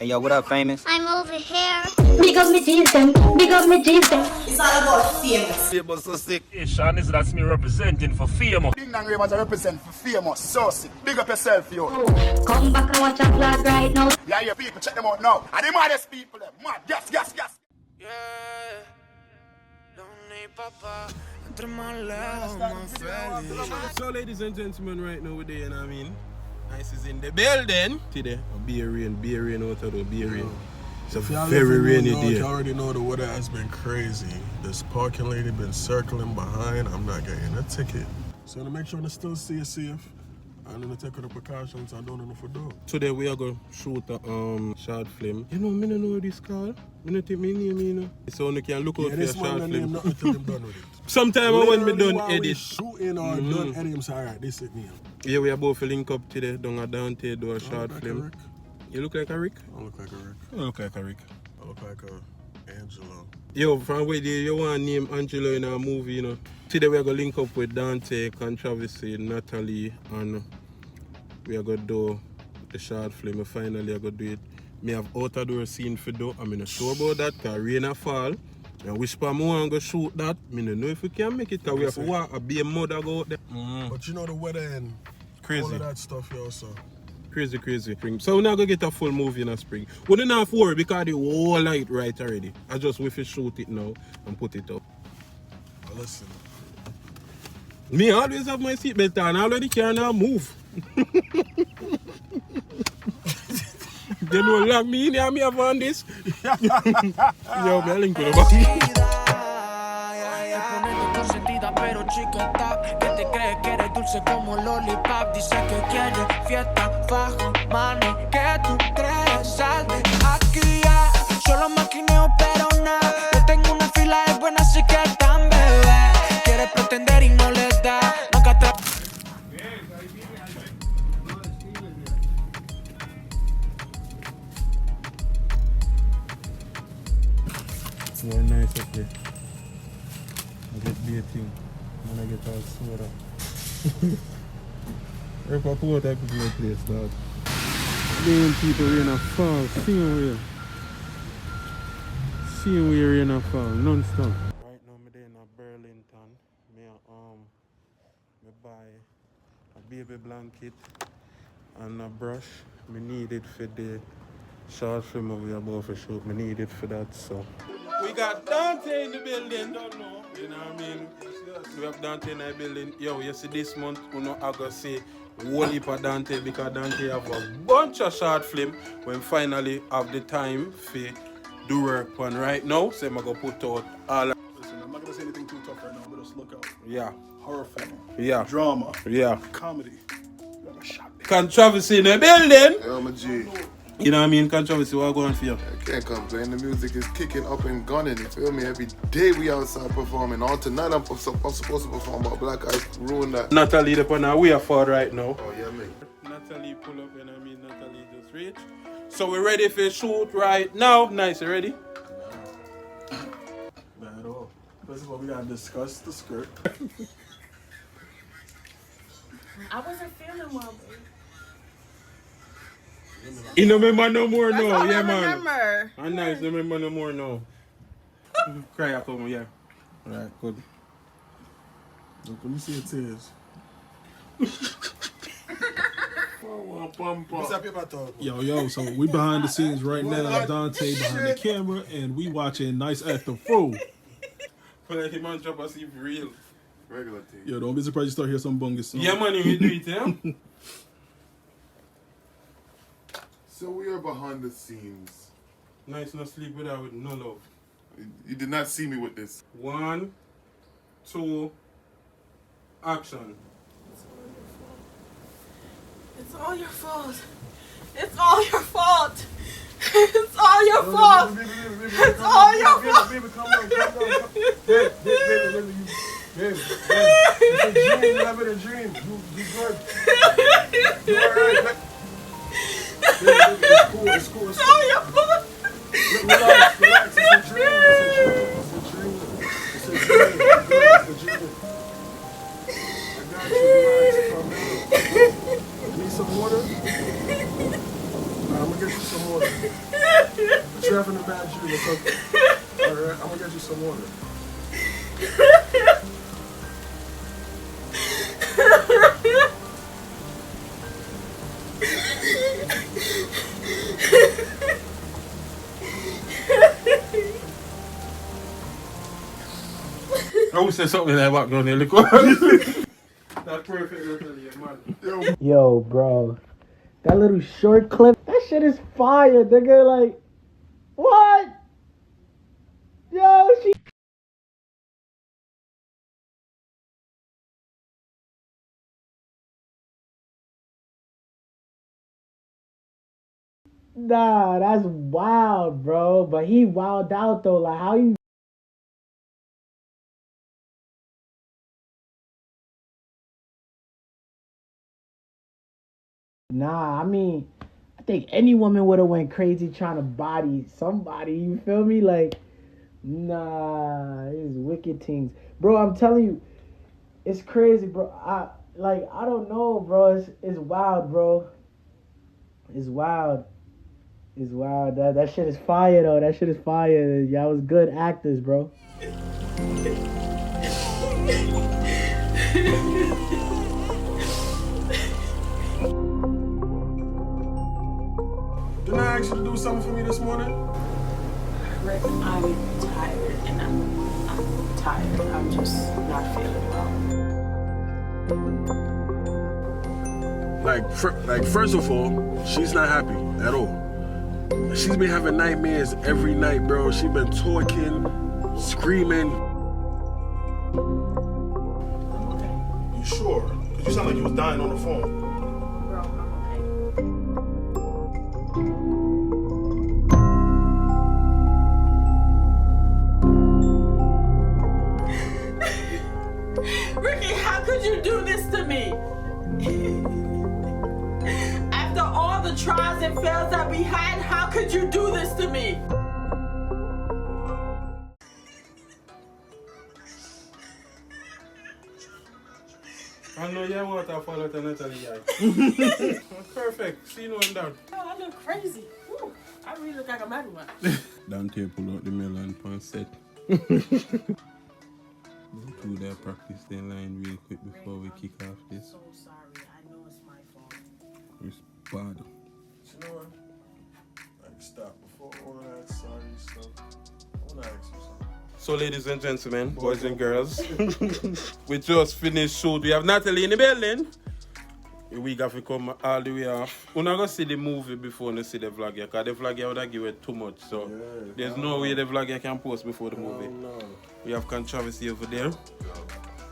Hey, yo, what up, Famous? I'm over here. Big up me G's them. Big up me G's them. It's all about famous. FamousSosick. Hey, Sean, that's me representing for Famous. Ding Dang Ravens represent for FamousSosick. Big up yourself, yo. Come back and watch a vlog right now. Yeah, your people, check them out now. And the maddest people, them. Mad, yes. Yeah, don't need papa. Entre más lejos, más feliz. So, ladies and gentlemen, right now we're there, you know what I mean? Nice is in the building. Today, a beer rain out of the beer rain. It's a very rainy day. You already know the weather has been crazy. This parking lady been circling behind. I'm not getting a ticket. So to make sure to still stay safe, I'm gonna take the precautions I don't know for do. Today we are gonna shoot a short film. You know, I don't know this call. I don't think my name, you know. So you can look out for a short film. Nothing till I'm done with it. Sometime when we done edit. Shooting or done editing, so alright, this is me. Yeah, we are both link up today. Down at Dante do a short film. You look like a Rick? I look like a Rick. You look like a Rick. I look like a Angelo. Yo, from where you want to name Angelo in a movie, you know. Today we are going to link up with Dante, Controversy, Natalie, and we are going to do the short film. Finally, I'm going to do it. I have outdoor scene for do. I'm not sure about that because rain a fall. And which part more I'm going to shoot that. I don't know if we can make it because we have to walk a be a mother go out there. But you know the weather and crazy. All of that stuff, yo, so. Crazy. So we're not going to get a full movie in the spring. We don't have to worry because the whole light right already. I just wish to shoot it now and put it up. Listen. Me always have my seatbelt on. I already can now move. They don't lock me in here, me have on this. Yo, me link with the Pero chiquita, que te crees que eres dulce como lollipop. Dice que quiere fiesta, fajo, money. Que tú crees, sal de aquí ya. Solo maquineo pero nada. Yo tengo una fila de buenas, así que tan bebé. Quiere pretender y no le da. Nunca tra... It's very nice up here. I get bathing. And I get all soda. If I pour that could be a place, dog. Main people rain a fall, same way rain a fall, non-stop. Right now I'm in Burlington. Me buy a baby blanket and a brush. Me need it for the short film we are about to shoot. Me need it for that, so. We got Dante in the building, don't know. You know what I mean? We have Dante in the building. Yo, you see this month, we know I gotta say whole heap of Dante because Dante have a bunch of short film when finally have the time for do work on right now. So I'm gonna put out all. Listen, I'm not gonna say anything too tough right now, but just look out. Yeah. Horror film. Yeah. Drama. Yeah. Comedy. We have a shot there. Controversy in the building. Yo, my G. You know what I mean? Controversy, what going for you? I can't complain. The music is kicking up and gunning. You feel me? Every day we outside performing. All tonight I'm supposed to perform, but Black Eyes ruined that. Natalie, the one we are for right now. Oh, yeah, me. Natalie pull up, you know what I mean? Natalie just reach. So we're ready for shoot right now. Nice, you ready? Not at all. This is what we gotta discuss the script. I wasn't feeling well, babe. You don't remember no more That's now, all yeah, I man. remember. I'm nice, don't remember no more now. Cry up on me, yeah. Alright, good. Look, let me see your tears. What's up, paper talk? Yo, so we behind the scenes right now. Dante behind the camera, and we watching Nice Acting Fool. But like, man, drop us if real. Regular thing. Yo, don't be surprised you start hear some bungus soon. Yeah, man, we do it, yeah? So we are behind the scenes. Nice, no sleep without with no love. You did not see me with this. 1, 2, action. It's all your fault. It's all your fault. It's all your fault. It's all your fault. Baby, calm down. Baby. It's a dream. You have it a dream. You good. You alright. It's cool. It's all your fault. Relax. It's a dream. It's a dream. I got you. Relax. Calm down. Need some water? I'm gonna get you some water. But you're having a bad dream. It's okay. Alright, I'm gonna get you some water. I would say something like that down there, look. That's perfect, man. Yo, bro. That little short clip, that shit is fire, nigga. Like, what? Yo, she. Nah, that's wild, bro. But he wilded out, though. Like, how you. Nah, I mean, I think any woman would have went crazy trying to body somebody. You feel me? Like, nah, it's wicked things, bro. I'm telling you, it's crazy, bro. I don't know, bro. It's wild, bro. It's wild. It's wild. That shit is fire, though. That shit is fire. Y'all was good actors, bro. Didn't I ask you to do something for me this morning? Rick, I'm tired, and I'm tired. I'm just not feeling well. Like first of all, she's not happy at all. She's been having nightmares every night, bro. She's been talking, screaming. You sure? Because you sound like you was dying on the phone. Bro, I'm okay. Ricky, how could you do this to me? After all the trials and fails that we had, how could you do this to me? I know you want to follow to Natalie. Perfect. See you on down. Oh, I look crazy. Woo. I really look like a mad one. Dante pull out the melon pan set. Go through that practice the line real quick before we kick off this. I'm so sorry. I know it's my fault. It's bad. You know what? Like, stop. Before all that sorry stuff, I want to ask you something. So, ladies and gentlemen, boys and girls, we just finished shoot. We have Natalie in the building. We got to come all the way off. We're not going to see the movie before we see the vlog here, because the vlog here would have given it too much. So, there's no way the vlog here can post before the movie. No. We have controversy over there.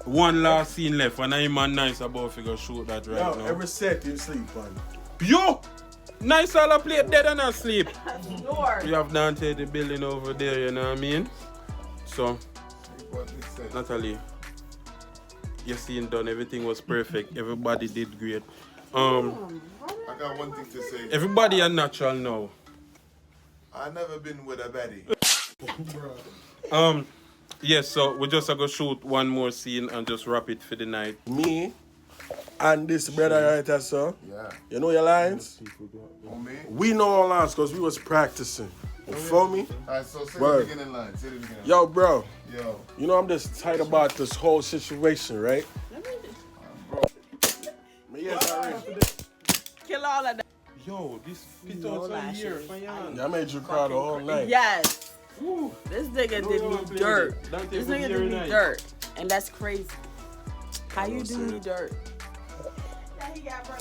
One last scene left, and I'm nice about to go shoot that right now. Every set you sleep, man. Yo! Nice all I play dead and asleep. Lord. We have Dante the building over there, you know what I mean? So, Natalie, your scene done, everything was perfect. Everybody did great. I got one thing to say. Everybody are natural now. I never been with a baddie. Yes, so we just gonna shoot one more scene and just wrap it for the night. Me and this brother right there, sir. Yeah. You know your lines? On me? We know our lines because we was practicing. You feel me? Alright, so say Word. the beginning line. Say the beginning line. Yo, bro. Yo. You know I'm just tight about this whole situation, right? But yes, I read. Kill all of that. Yo, this fit out some here. Yeah, I made you cry the whole night. Yes. This nigga did me dirt. This nigga did me dirt. And that's crazy. How you do me dirt?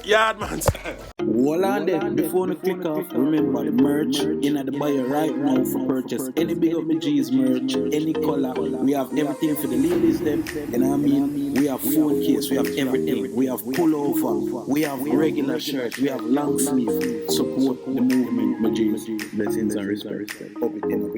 Yard man. Hold on there, before we click off, remember the merch in the bio right now for purchase. Any Big Up Me G's merch, any color, we have everything for the ladies them. You know what I mean? We have phone case, we have everything. We have pullover, we have regular shirts, we have long sleeve. Support the movement, my G's. Blessings and respect. Hope it in a